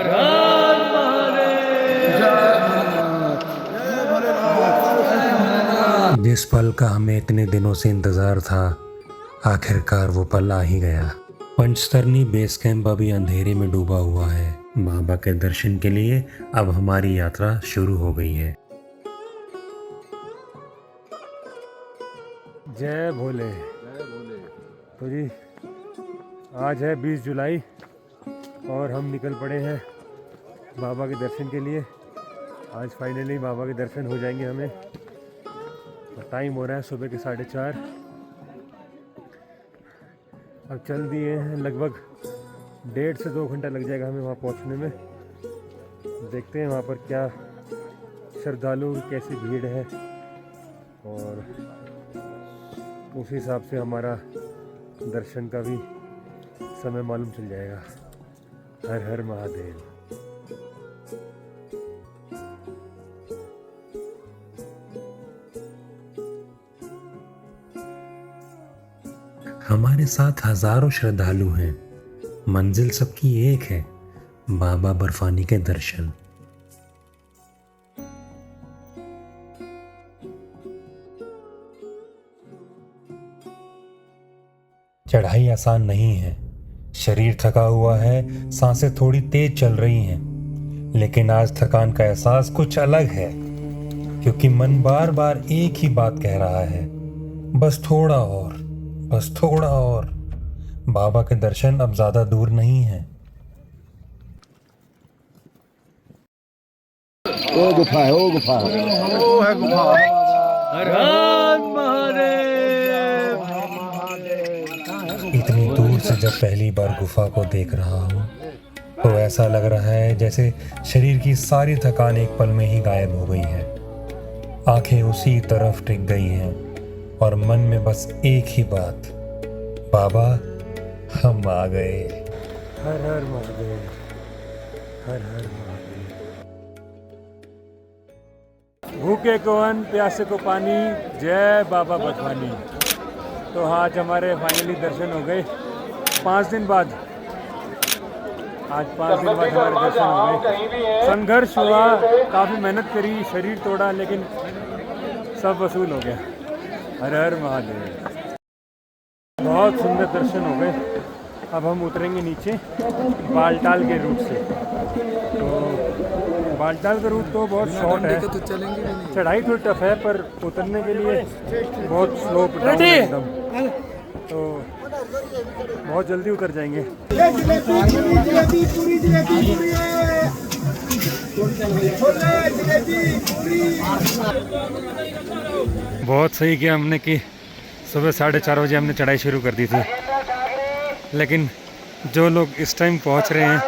हर हर महादेव। जिस पल का हमें इतने दिनों से इंतजार था, आखिरकार वो पल आ ही गया। पंचतरनी बेस कैंप अभी अंधेरे में डूबा हुआ है। बाबा के दर्शन के लिए अब हमारी यात्रा शुरू हो गई है। जय भोले। तो जी आज है 20 जुलाई और हम निकल पड़े हैं बाबा के दर्शन के लिए। आज फाइनली बाबा के दर्शन हो जाएंगे हमें। टाइम हो रहा है सुबह के 4:30। अब चल दिए हैं, लगभग 1.5 से 2 घंटा लग जाएगा हमें वहाँ पहुँचने में। देखते हैं वहाँ पर क्या श्रद्धालुओं की कैसी भीड़ है और उस हिसाब से हमारा दर्शन का भी समय मालूम चल जाएगा। हर हर महादेव। हमारे साथ हजारों श्रद्धालु हैं। मंजिल सबकी एक है, बाबा बर्फानी के दर्शन। चढ़ाई आसान नहीं है, शरीर थका हुआ है, सांसें थोड़ी तेज चल रही हैं, लेकिन आज थकान का एहसास कुछ अलग है, क्योंकि मन बार बार एक ही बात कह रहा है, बस थोड़ा और, बस थोड़ा और। बाबा के दर्शन अब ज्यादा दूर नहीं है। वो गुफा है, वो गुफा है, वो है गुफा। हर हर महादेव। इतनी दूर से जब पहली बार गुफा को देख रहा हूँ तो ऐसा लग रहा है जैसे शरीर की सारी थकान एक पल में ही गायब हो गई है। आंखें उसी तरफ टिक गई हैं और मन में बस एक ही बात, बाबा हम आ गए। हर हर महादेव, हर हर महादेव। भूखे को अन्न, प्यासे को पानी, जय बाबा बर्फानी। तो आज हमारे फाइनली दर्शन हो गए 5 दिन बाद। आज 5 दिन बाद हमारे दर्शन हो गए। संघर्ष हुआ, काफ़ी मेहनत करी, शरीर तोड़ा, लेकिन सब वसूल हो गया। हर हर महादेव। बहुत सुंदर दर्शन हो गए। अब हम उतरेंगे नीचे बालटाल के रूट से। तो बालटाल का रूट तो बहुत शॉर्ट है, चढ़ाई थोड़ी टफ है, पर उतरने के लिए बहुत स्लोप डाउन है एकदम। तो बहुत जल्दी उतर जाएंगे। बहुत सही किया हमने कि सुबह 4:30 बजे हमने चढ़ाई शुरू कर दी थी, लेकिन जो लोग इस टाइम पहुंच रहे हैं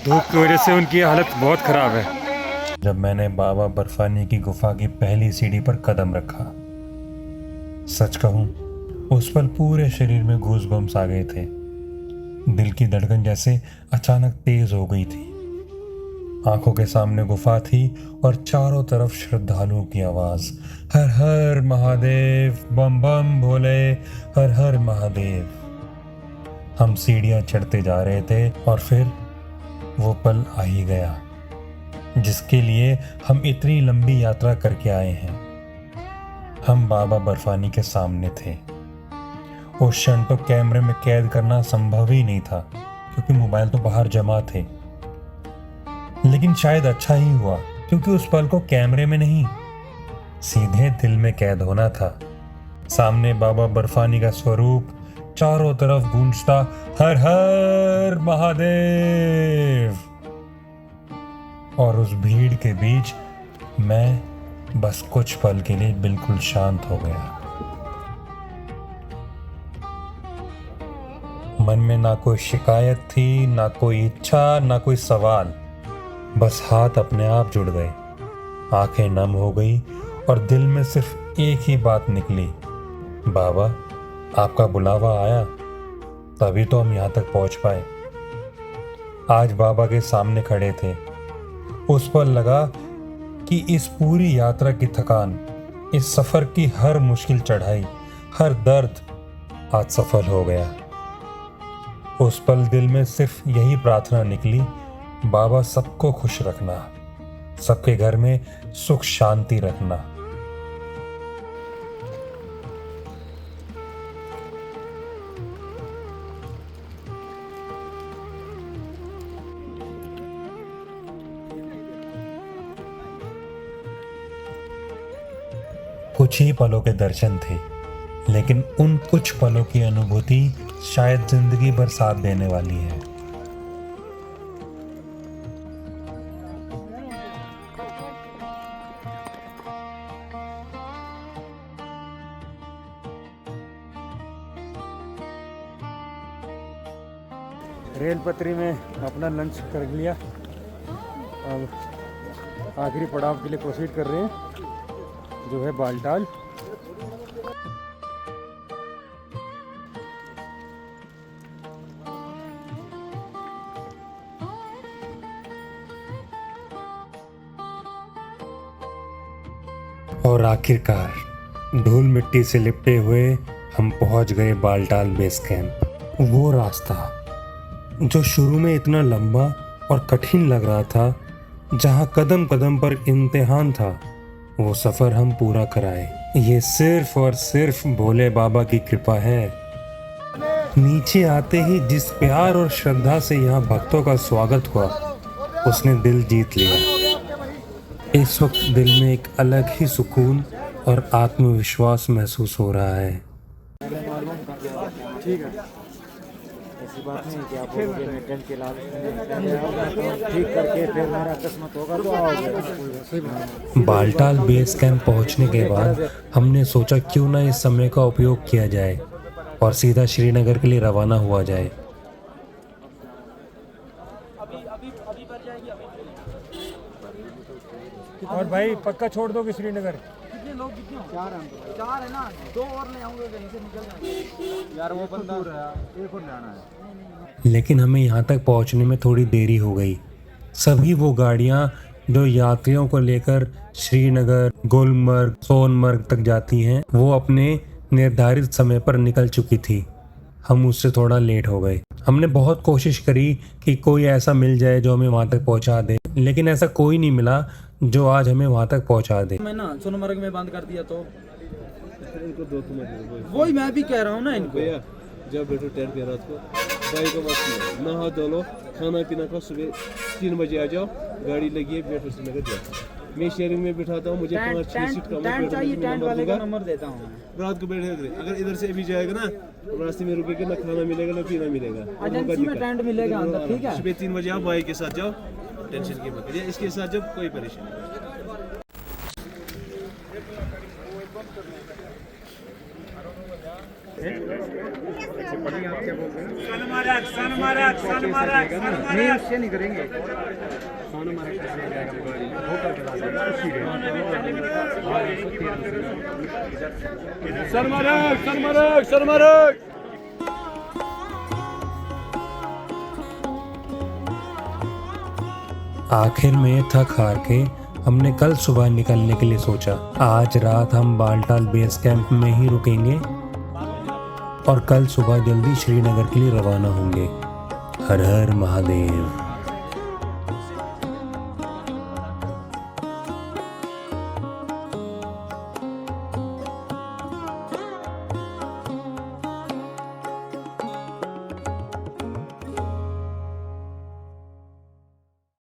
धूप की वजह से उनकी हालत बहुत ख़राब है। जब मैंने बाबा बर्फानी की गुफा की पहली सीढ़ी पर कदम रखा, सच कहूँ उस पल पूरे शरीर में गूज़बम्स आ गए थे। दिल की धड़कन जैसे अचानक तेज हो गई थी। आंखों के सामने गुफा थी और चारों तरफ श्रद्धालुओं की आवाज़, हर हर महादेव, बम बम भोले, हर हर महादेव। हम सीढ़ियाँ चढ़ते जा रहे थे और फिर वो पल आ ही गया जिसके लिए हम इतनी लंबी यात्रा करके आए हैं। हम बाबा बर्फानी के सामने थे। उस क्षण तो कैमरे में कैद करना संभव ही नहीं था, क्योंकि मोबाइल तो बाहर जमा थे। लेकिन शायद अच्छा ही हुआ, क्योंकि उस पल को कैमरे में नहीं, सीधे दिल में कैद होना था। सामने बाबा बर्फानी का स्वरूप, चारों तरफ गूंजता हर हर महादेव। और उस भीड़ के बीच मैं बस कुछ पल के लिए बिल्कुल शांत हो गया। मन में ना कोई शिकायत थी, ना कोई इच्छा, ना कोई सवाल। बस हाथ अपने आप जुड़ गए, आंखें नम हो गई और दिल में सिर्फ एक ही बात निकली, बाबा आपका बुलावा आया, तभी तो हम यहाँ तक पहुँच पाए। आज बाबा के सामने खड़े थे। उस पर लगा कि इस पूरी यात्रा की थकान, इस सफ़र की हर मुश्किल चढ़ाई, हर दर्द आज सफल हो गया। उस पल दिल में सिर्फ यही प्रार्थना निकली, बाबा सबको खुश रखना, सबके घर में सुख शांति रखना। कुछ ही पलों के दर्शन थे, लेकिन उन कुछ पलों की अनुभूति शायद जिंदगी भर साथ देने वाली है। रेल पटरी में अपना लंच कर लिया, अब आखिरी पड़ाव के लिए प्रोसीड कर रहे हैं, जो है बालटाल। और आखिरकार धूल मिट्टी से लिपटे हुए हम पहुंच गए बालटाल बेस कैंप। वो रास्ता जो शुरू में इतना लंबा और कठिन लग रहा था, जहां कदम कदम पर इम्तिहान था, वो सफर हम पूरा कराए। ये सिर्फ और सिर्फ भोले बाबा की कृपा है। नीचे आते ही जिस प्यार और श्रद्धा से यहाँ भक्तों का स्वागत हुआ, उसने दिल जीत लिया। इस वक्त दिल में एक अलग ही सुकून और आत्मविश्वास महसूस हो रहा है। ठीक है, ऐसी बात नहीं कि आप बोलोगे मैं टेंट के लालच में ठीक करके फिर मेरा किस्मत होगा तो आओगे। बालटाल बेस कैंप पहुंचने के बाद हमने सोचा क्यों ना इस समय का उपयोग किया जाए और सीधा श्रीनगर के लिए रवाना हुआ जाए। और भाई पक्का छोड़ दोगे श्रीनगर? कितने लोग, कितने हो? चार है ना, 2 और ले आऊंगे, कहीं से निकल जाएंगे यार, वो बंदा एक और लाना है। लेकिन हमें यहाँ तक पहुँचने में थोड़ी देरी हो गई। सभी वो गाड़ियाँ जो यात्रियों को लेकर श्रीनगर, गुलमर्ग, सोनमर्ग तक जाती हैं, वो अपने निर्धारित समय पर निकल चुकी थी। हम उससे थोड़ा लेट हो गए। हमने बहुत कोशिश करी कि कोई ऐसा मिल जाए जो हमें वहाँ तक पहुँचा दे, लेकिन ऐसा कोई नहीं मिला जो आज हमें वहाँ तक पहुँचा दे। मैं ना सोनमर्ग में बंद कर दिया तो इनको दो वही मैं भी कह रहा हूँ ना इनको। जब बैठो टेंट पे रात को, भाई को मत नहा धो लो, खाना पीना खाओ, सुबह 3 बजे आ जाओ, गाड़ी लगी है, बैठो श्रीनगर जाओ। मैं शेयरिंग में बिठाता हूँ, मुझे 5-6 सीट का नंबर देता हूँ। रात को बैठे, अगर इधर से भी जाएगा ना, रास्ते में रुकेगा ना, खाना मिलेगा ना पीना मिलेगा, एजेंसी में टेंट मिलेगा अंदर, ठीक है। सुबह 3 बजे आप भाई के साथ जाओ, टेंशन की बात है, इसके साथ जब कोई परेशानी नहीं। नहीं करेंगे। आखिर में थक हार के हमने कल सुबह निकलने के लिए सोचा। आज रात हम बालटाल बेस कैंप में ही रुकेंगे और कल सुबह जल्दी श्रीनगर के लिए रवाना होंगे। हर हर महादेव।